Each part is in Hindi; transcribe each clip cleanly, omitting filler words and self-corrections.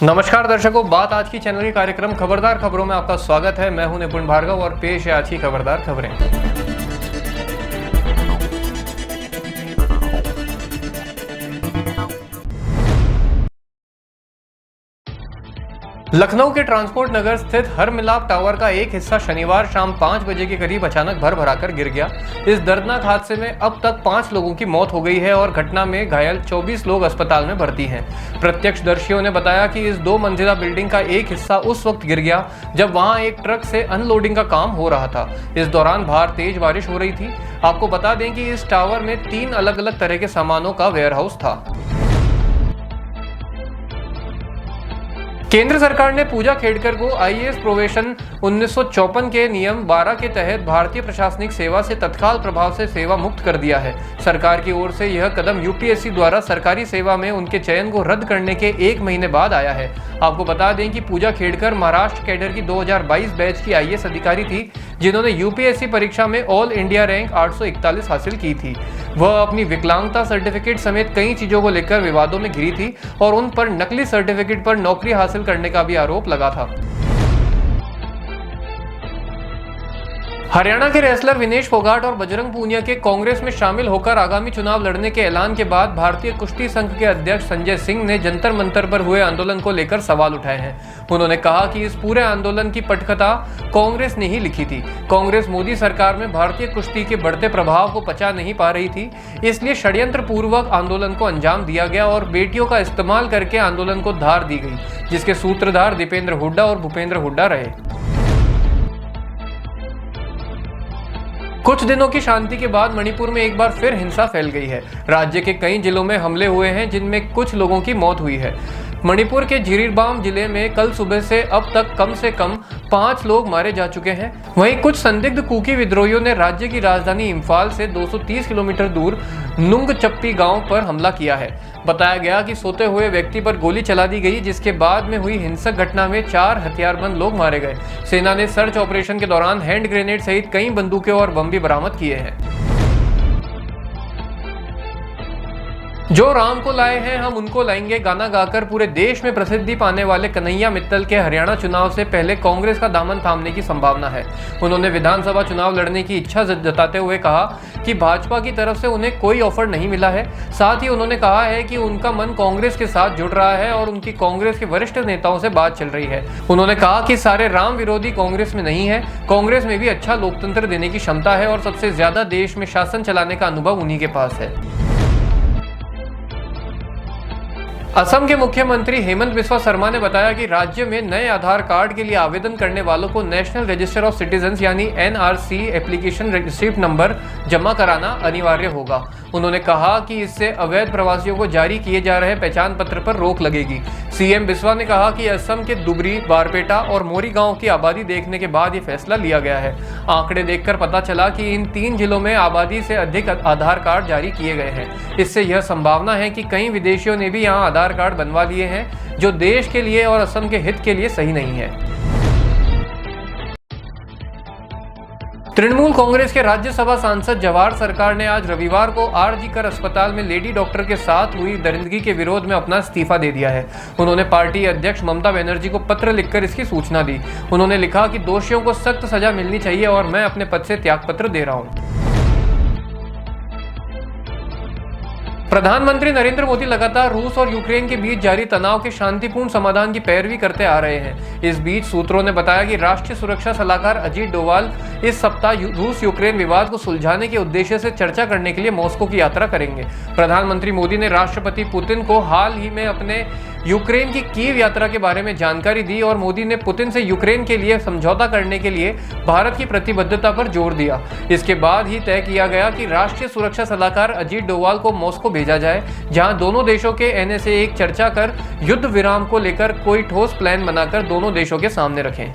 नमस्कार दर्शकों, बात आज की चैनल के कार्यक्रम खबरदार खबरों में आपका स्वागत है। मैं हूं निपुण भार्गव और पेश है आज की खबरदार खबरें। लखनऊ के ट्रांसपोर्ट नगर स्थित हर मिलाप टावर का एक हिस्सा शनिवार शाम 5 बजे के करीब अचानक भर-भराकर गिर गया। इस दर्दनाक हादसे में अब तक 5 लोगों की मौत हो गई है और घटना में घायल 24 लोग अस्पताल में भर्ती हैं। प्रत्यक्षदर्शियों ने बताया कि इस 2 मंजिला बिल्डिंग का एक हिस्सा उस वक्त गिर गया जब वहां एक ट्रक से अनलोडिंग का काम हो रहा था। इस दौरान बाहर तेज बारिश हो रही थी। आपको बता दें कि इस टावर में 3 अलग-अलग तरह के सामानों का वेयरहाउस था। केंद्र सरकार ने पूजा खेड़कर को आईएएस प्रोबेशन 1954 के नियम 12 के तहत भारतीय प्रशासनिक सेवा से तत्काल प्रभाव से सेवा मुक्त कर दिया है। सरकार की ओर से यह कदम यूपीएससी द्वारा सरकारी सेवा में उनके चयन को रद्द करने के 1 महीने बाद आया है। आपको बता दें कि पूजा खेड़कर महाराष्ट्र कैडर की 2022 बैच की आईएएस अधिकारी थी, जिन्होंने यूपीएससी परीक्षा में ऑल इंडिया रैंक 841 हासिल की थी। वह अपनी विकलांगता सर्टिफिकेट समेत कई चीजों को लेकर विवादों में घिरी थी और उन पर नकली सर्टिफिकेट पर नौकरी हासिल करने का भी आरोप लगा था। हरियाणा के रेसलर विनेश फोगाट और बजरंग पूनिया के कांग्रेस में शामिल होकर आगामी चुनाव लड़ने के ऐलान के बाद भारतीय कुश्ती संघ के अध्यक्ष संजय सिंह ने जंतर मंतर पर हुए आंदोलन को लेकर सवाल उठाए हैं। उन्होंने कहा कि इस पूरे आंदोलन की पटकथा कांग्रेस ने ही लिखी थी। कांग्रेस मोदी सरकार में भारतीय कुश्ती के बढ़ते प्रभाव को पचा नहीं पा रही थी, इसलिए षड्यंत्र पूर्वक आंदोलन को अंजाम दिया गया और बेटियों का इस्तेमाल करके आंदोलन को धार दी गई, जिसके सूत्रधार दीपेंद्र हुड्डा और भूपेंद्र हुड्डा रहे। कुछ दिनों की शांति के बाद मणिपुर में एक बार फिर हिंसा फैल गई है। राज्य के कई जिलों में हमले हुए हैं, जिनमें कुछ लोगों की मौत हुई है। मणिपुर के जिरीबाम जिले में कल सुबह से अब तक कम से कम 5 लोग मारे जा चुके हैं। वहीं कुछ संदिग्ध कुकी विद्रोहियों ने राज्य की राजधानी इम्फाल से 230 किलोमीटर दूर नुंगचप्पी गांव पर हमला किया है। बताया गया कि सोते हुए व्यक्ति पर गोली चला दी गई, जिसके बाद में हुई हिंसक घटना में 4 हथियारबंद लोग मारे गए। सेना ने सर्च ऑपरेशन के दौरान हैंड ग्रेनेड सहित कई बंदूकें और बम भी बरामद किए हैं। जो राम को लाए हैं हम उनको लाएंगे गाना गाकर पूरे देश में प्रसिद्धि पाने वाले कन्हैया मित्तल के हरियाणा चुनाव से पहले कांग्रेस का दामन थामने की संभावना है। उन्होंने विधानसभा चुनाव लड़ने की इच्छा जताते हुए कहा कि भाजपा की तरफ से उन्हें कोई ऑफर नहीं मिला है। साथ ही उन्होंने कहा है कि उनका मन कांग्रेस के साथ जुड़ रहा है और उनकी कांग्रेस के वरिष्ठ नेताओं से बात चल रही है। उन्होंने कहा कि सारे राम विरोधी कांग्रेस में नहीं है, कांग्रेस में भी अच्छा लोकतंत्र देने की क्षमता है और सबसे ज्यादा देश में शासन चलाने का अनुभव उन्हीं के पास है। असम के मुख्यमंत्री हेमंत बिस्वा शर्मा ने बताया कि राज्य में नए आधार कार्ड के लिए आवेदन करने वालों को नेशनल रजिस्टर ऑफ सिटीजन्स यानी एनआरसी एप्लीकेशन रिसीप्ट नंबर जमा कराना अनिवार्य होगा। उन्होंने कहा कि इससे अवैध प्रवासियों को जारी किए जा रहे पहचान पत्र पर रोक लगेगी। सीएम बिस्वा ने कहा कि असम के दुबरी, बारपेटा और मोरी गांव की आबादी देखने के बाद ये फैसला लिया गया है। आंकड़े देखकर पता चला कि इन 3 जिलों में आबादी से अधिक आधार कार्ड जारी किए गए हैं। इससे यह संभावना है कि कई विदेशियों ने भी यहाँ आधार कार्ड बनवा लिए हैं, जो देश के लिए और असम के हित के लिए सही नहीं है। तृणमूल कांग्रेस के राज्यसभा सांसद जवाहर सरकार ने आज रविवार को आरजी कर अस्पताल में लेडी डॉक्टर के साथ हुई दरिंदगी के विरोध में अपना इस्तीफा दे दिया है। उन्होंने पार्टी अध्यक्ष ममता बनर्जी को पत्र लिखकर इसकी सूचना दी। उन्होंने लिखा कि दोषियों को सख्त सजा मिलनी चाहिए और मैं अपने पद से त्यागपत्र दे रहा हूं। प्रधानमंत्री नरेंद्र मोदी लगातार रूस और यूक्रेन के बीच जारी तनाव के शांतिपूर्ण समाधान की पैरवी करते आ रहे हैं। इस बीच सूत्रों ने बताया कि राष्ट्रीय सुरक्षा सलाहकार अजीत डोवाल इस सप्ताह रूस यूक्रेन विवाद को सुलझाने के उद्देश्य से चर्चा करने के लिए मॉस्को की यात्रा करेंगे। प्रधानमंत्री मोदी ने राष्ट्रपति पुतिन को हाल ही में अपने यूक्रेन की कीव यात्रा के बारे में जानकारी दी और मोदी ने पुतिन से यूक्रेन के लिए समझौता करने के लिए भारत की प्रतिबद्धता पर जोर दिया। इसके बाद ही तय किया गया कि राष्ट्रीय सुरक्षा सलाहकार अजीत डोवाल को मॉस्को भेजा जाए, जहां दोनों देशों के एनएसए एक चर्चा कर युद्ध विराम को लेकर कोई ठोस प्लान बनाकर दोनों देशों के सामने रखें।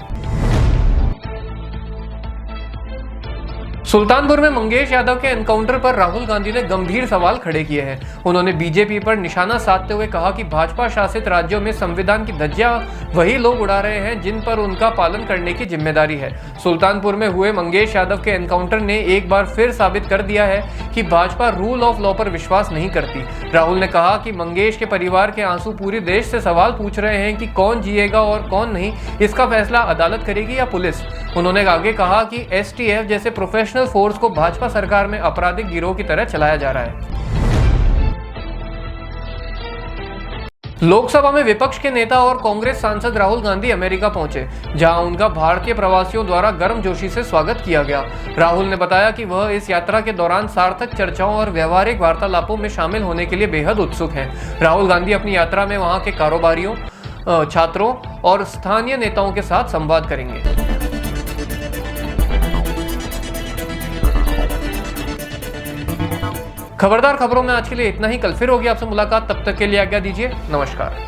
सुल्तानपुर में मंगेश यादव के एनकाउंटर पर राहुल गांधी ने गंभीर सवाल खड़े किए हैं। उन्होंने बीजेपी पर निशाना साधते हुए कहा कि भाजपा शासित राज्यों में संविधान की धज्जियां वही लोग उड़ा रहे हैं जिन पर उनका पालन करने की जिम्मेदारी है। सुल्तानपुर में हुए मंगेश यादव के एनकाउंटर ने एक बार फिर साबित कर दिया है कि भाजपा रूल ऑफ लॉ पर विश्वास नहीं करती। राहुल ने कहा कि मंगेश के परिवार के आंसू पूरे देश से सवाल पूछ रहे हैं कि कौन जिएगा और कौन नहीं, इसका फैसला अदालत करेगी या पुलिस। उन्होंने आगे कहा कि एसटीएफ जैसे प्रोफेशनल फोर्स को भाजपा सरकार में आपराधिक गिरोह की तरह चलाया जा रहा है। लोकसभा में विपक्ष के नेता और कांग्रेस सांसद राहुल गांधी अमेरिका पहुंचे, जहां उनका भारतीय प्रवासियों द्वारा गर्मजोशी से स्वागत किया गया। राहुल ने बताया कि वह इस यात्रा के दौरान सार्थक चर्चाओं और व्यवहारिक वार्तालापों में शामिल होने के लिए बेहद उत्सुक हैं। राहुल गांधी अपनी यात्रा में वहां के कारोबारियों, छात्रों और स्थानीय नेताओं के साथ संवाद करेंगे। खबरदार खबरों में आज के लिए इतना ही। कल फिर होगी आपसे मुलाकात, तब तक के लिए आज्ञा दीजिए। नमस्कार।